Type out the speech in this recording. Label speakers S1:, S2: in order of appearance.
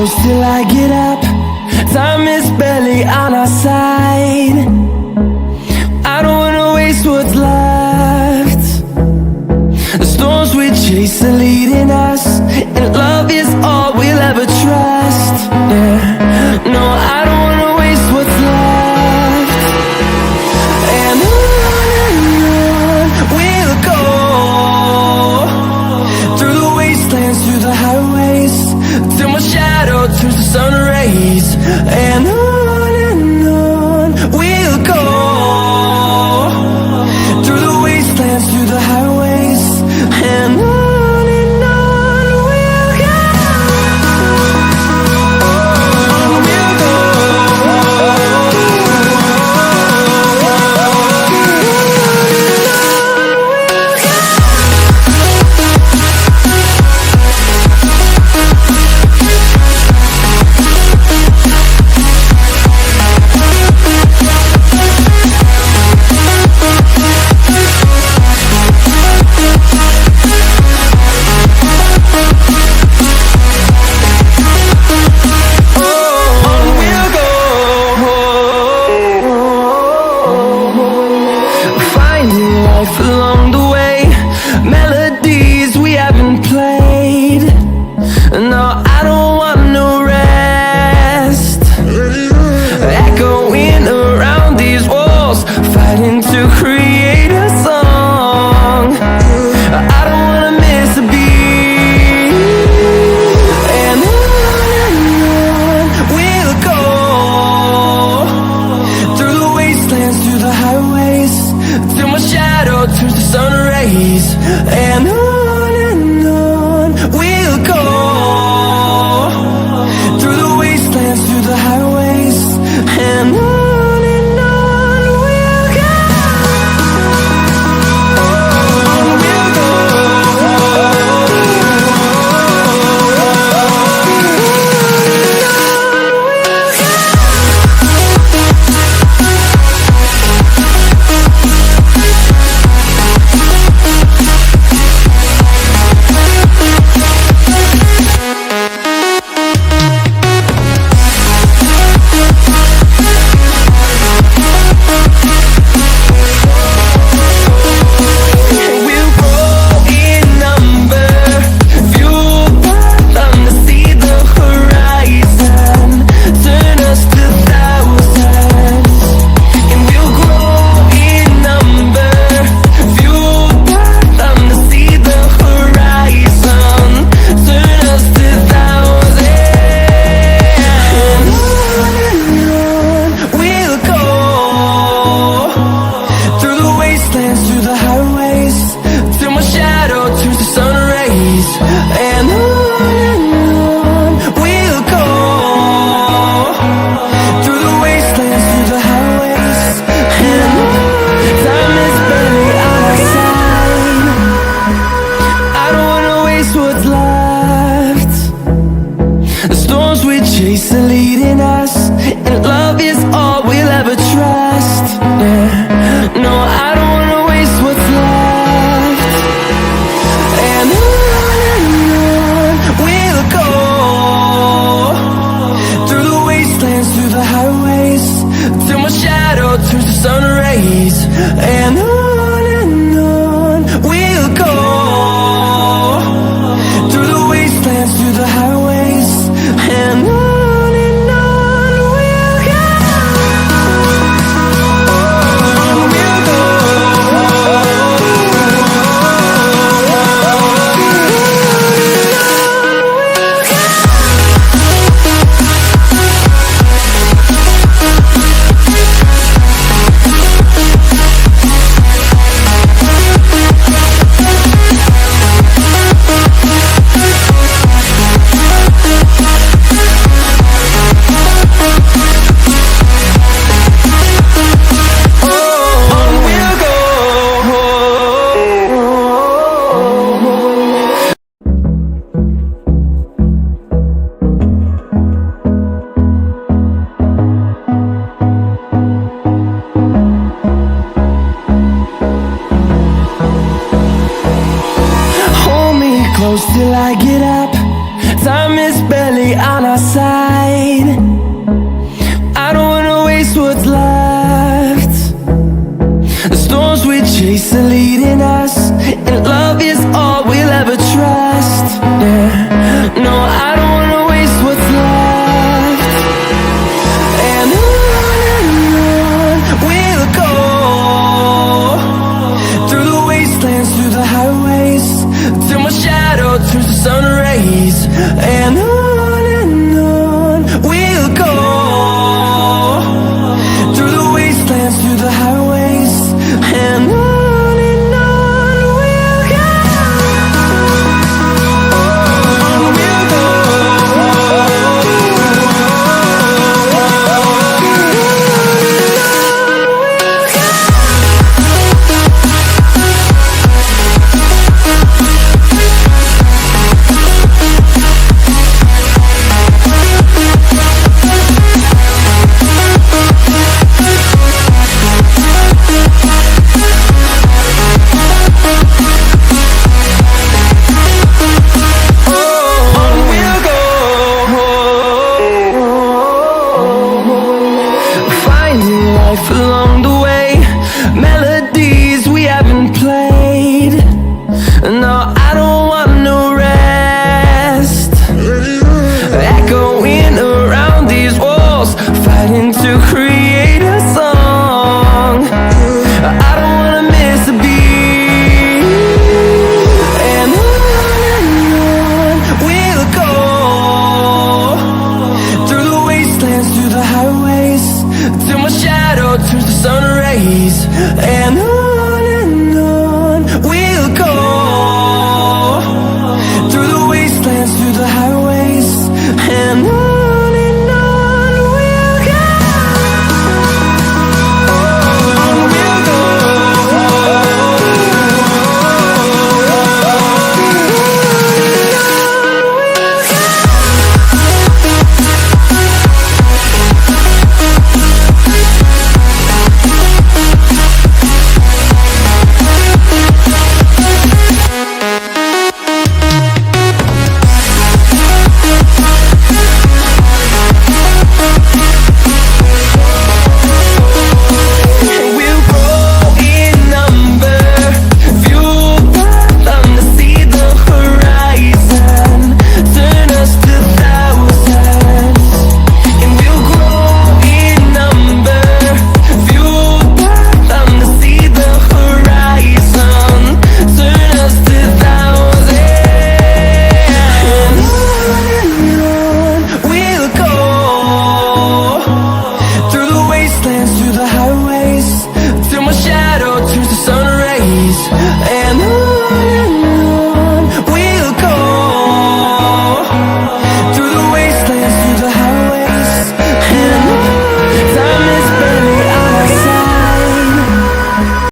S1: close till I get up. Time is barely on our side. I don't wanna waste what's left. The storms we chase are leading us, and love is all we'll ever trust. Yeah. No, I don't wanna waste what's left. And on we'll go, through the wastelands, through the highways, till my shadow turns to sun rays. And on we'll go, through the wastelands, through the highways, and on we'll go. Along the way, melodies we haven't played. No, I don't want no rest. Echoing around these walls, fighting to create a song. I don't wanna miss a beat. And on we'll go, through the wastelands, through the highways, till my shadow turns to sun rays. And on we'll go, through the wastelands, through the highways, and on we'll go. Chase are leading us, and love is all we'll ever trust. Yeah. No, I don't wanna waste what's left. And on we'll go, through the wastelands, through the highways, till my shadow turns to sun rays. And on we'll go, through the wastelands, through the highways, and on we'll go. till my shadow turns to sun rays. And